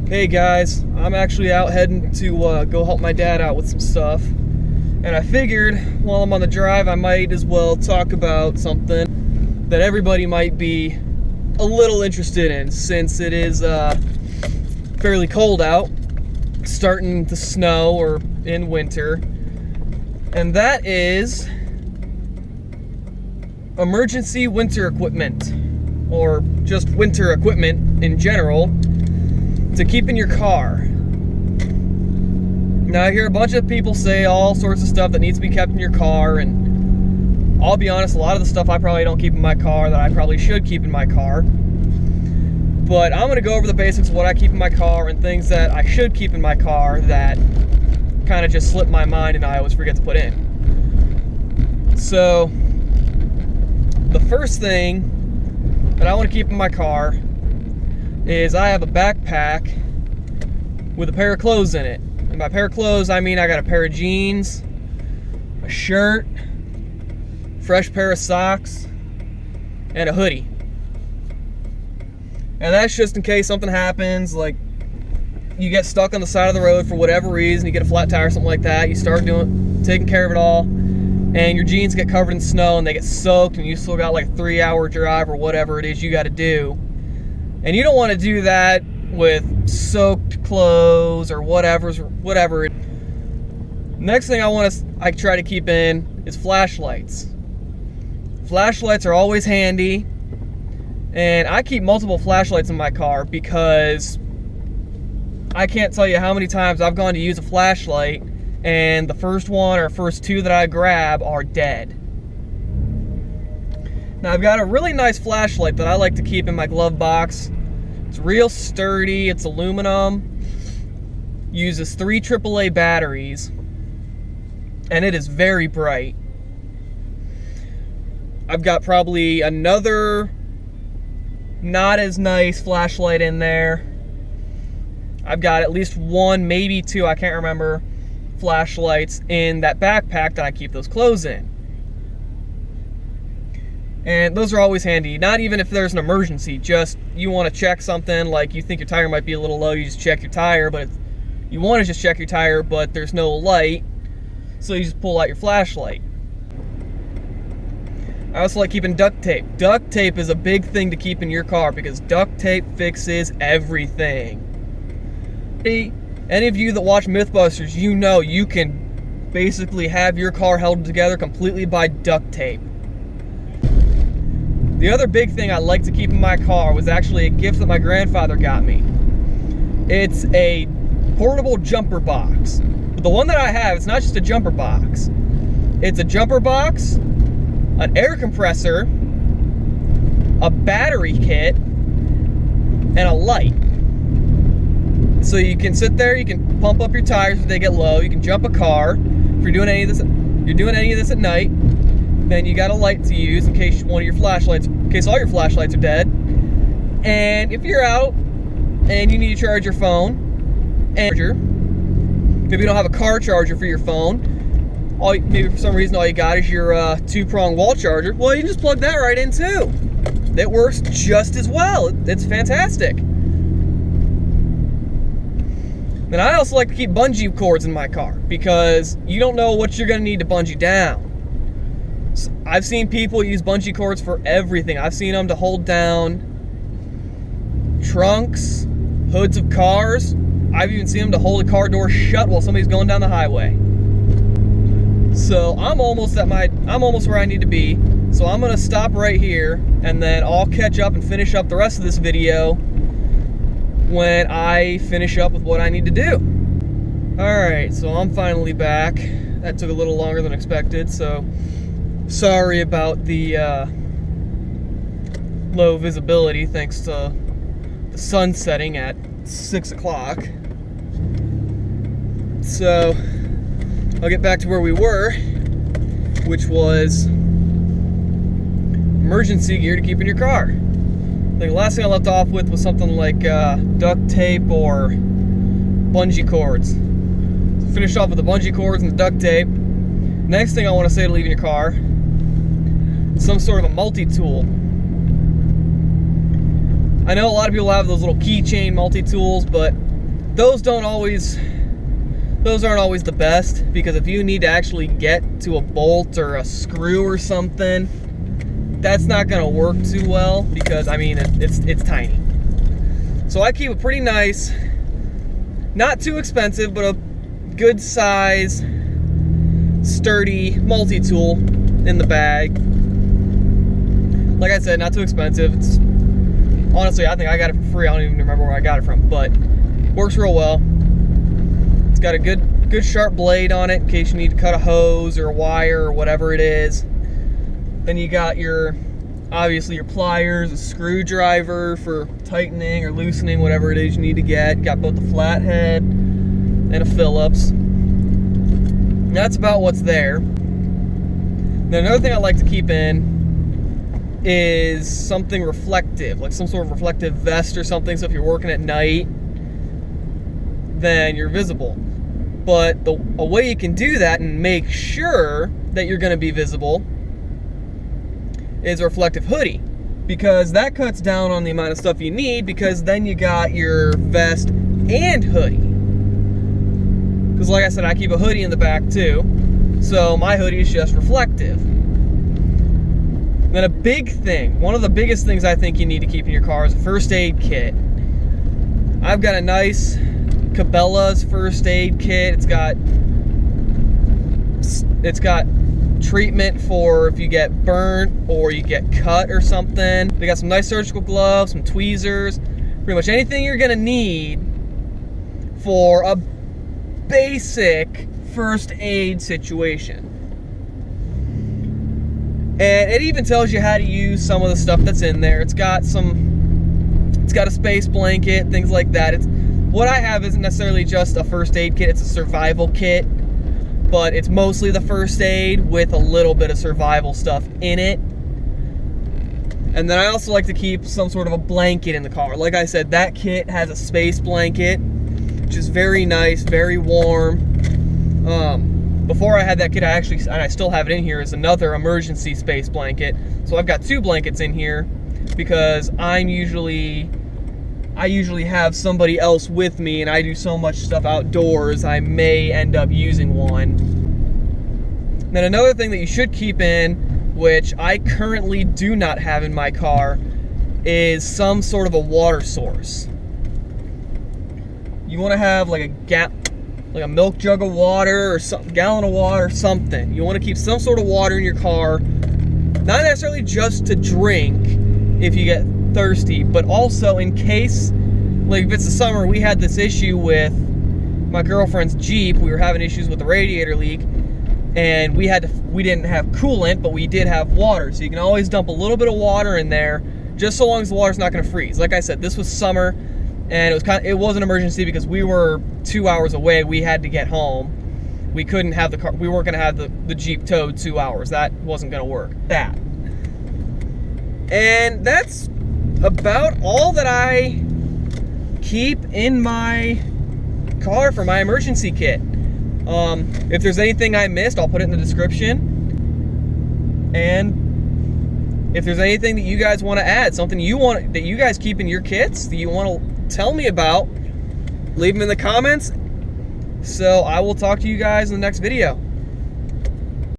Hey guys, I'm actually out heading to go help my dad out with some stuff. And I figured while I'm on the drive, I might as well talk about something that everybody might be a little interested in, since it is fairly cold out, starting to snow or in winter. And that is emergency winter equipment, or just winter equipment in general, to keep in your car. Now I hear a bunch of people say all sorts of stuff that needs to be kept in your car, and I'll be honest, a lot of the stuff I probably don't keep in my car that I probably should keep in my car. But I'm gonna go over the basics of what I keep in my car and things that I should keep in my car that kind of just slip my mind and I always forget to put in. So the first thing that I want to keep in my car is I have a backpack with a pair of clothes in it. And by pair of clothes, I mean I got a pair of jeans, a shirt, fresh pair of socks, and a hoodie. And that's just in case something happens, like you get stuck on the side of the road for whatever reason, you get a flat tire or something like that, you start taking care of it all, and your jeans get covered in snow and they get soaked, and you still got like a 3-hour drive or whatever it is you got to do. And you don't want to do that with soaked clothes or whatever. Next thing I try to keep in is flashlights. Flashlights are always handy, and I keep multiple flashlights in my car because I can't tell you how many times I've gone to use a flashlight and the first one or first two that I grab are dead. Now I've got a really nice flashlight that I like to keep in my glove box. It's real sturdy, it's aluminum, uses 3 AAA batteries, and it is very bright. I've got probably another not as nice flashlight in there. I've got at least one, maybe two, I can't remember, flashlights in that backpack that I keep those clothes in. And those are always handy, not even if there's an emergency, just you want to check something, like you think your tire might be a little low, you just check your tire, but you want to just check your tire, but there's no light, so you just pull out your flashlight. I also like keeping duct tape. Duct tape is a big thing to keep in your car because duct tape fixes everything. Any of you that watch Mythbusters, you know you can basically have your car held together completely by duct tape. The other big thing I like to keep in my car was actually a gift that my grandfather got me. It's a portable jumper box. But the one that I have, it's not just a jumper box. It's a jumper box, an air compressor, a battery kit, and a light. So you can sit there, you can pump up your tires if they get low, you can jump a car. If you're doing any of this at night, then you got a light to use in case all your flashlights are dead. And if you're out and you need to charge your phone, and if you don't have a car charger for your phone, maybe for some reason all you got is your 2-prong wall charger, well, you just plug that right in too. It works just as well. It's fantastic. And I also like to keep bungee cords in my car because you don't know what you're going to need to bungee down. I've seen people use bungee cords for everything. I've seen them to hold down trunks, hoods of cars. I've even seen them to hold a car door shut while somebody's going down the highway. So I'm almost where I need to be. So I'm gonna stop right here and then I'll catch up and finish up the rest of this video when I finish up with what I need to do. Alright, so I'm finally back. That took a little longer than expected, so sorry about the low visibility thanks to the sun setting at 6 o'clock. So I'll get back to where we were, which was emergency gear to keep in your car. I think the last thing I left off with was something like duct tape or bungee cords. So finish off with the bungee cords and the duct tape. Next thing I want to say to leave in your car, some sort of a multi-tool. I know a lot of people have those little keychain multi-tools, but those aren't always the best, because if you need to actually get to a bolt or a screw or something, that's not going to work too well, because I mean it's tiny. So I keep a pretty nice, not too expensive, but a good size, sturdy multi-tool in the bag. Like I said, not too expensive. It's honestly, I think I got it for free. I don't even remember where I got it from, but works real well. It's got a good sharp blade on it in case you need to cut a hose or a wire or whatever it is. Then you got obviously your pliers, a screwdriver for tightening or loosening whatever it is you need to get. Got both the flathead and a Phillips. That's about what's there. Now another thing I like to keep in is something reflective, like some sort of reflective vest or something, so if you're working at night, then you're visible. But a way you can do that and make sure that you're going to be visible is a reflective hoodie, because that cuts down on the amount of stuff you need, because then you got your vest and hoodie. Because like I said, I keep a hoodie in the back too, so my hoodie is just reflective. Then a big thing, one of the biggest things I think you need to keep in your car is a first aid kit. I've got a nice Cabela's first aid kit. It's got treatment for if you get burnt or you get cut or something. They got some nice surgical gloves, some tweezers, pretty much anything you're gonna need for a basic first aid situation. And it even tells you how to use some of the stuff that's in there. It's got a space blanket, things like that. What I have isn't necessarily just a first aid kit, it's a survival kit, but it's mostly the first aid with a little bit of survival stuff in it. And then I also like to keep some sort of a blanket in the car. Like I said, that kit has a space blanket, which is very nice, very warm. Before I had that kit, and I still have it in here, is another emergency space blanket. So I've got 2 blankets in here, because I usually have somebody else with me, and I do so much stuff outdoors, I may end up using one. Then another thing that you should keep in, which I currently do not have in my car, is some sort of a water source. You want to have like a milk jug of water or some gallon of water, something. You want to keep some sort of water in your car, not necessarily just to drink if you get thirsty, but also in case, like if it's the summer, we had this issue with my girlfriend's Jeep. We were having issues with the radiator leak, and we didn't have coolant, but we did have water. So you can always dump a little bit of water in there, just so long as the water's not going to freeze. Like I said, this was summer, and it was an emergency because we were 2 hours away. We had to get home. We couldn't have the car. We weren't going to have the Jeep towed 2 hours. That wasn't going to work. And that's about all that I keep in my car for my emergency kit. If there's anything I missed, I'll put it in the description. And if there's anything that you guys want to add, something that you guys keep in your kits that you want to tell me about, leave them in the comments. So I will talk to you guys in the next video.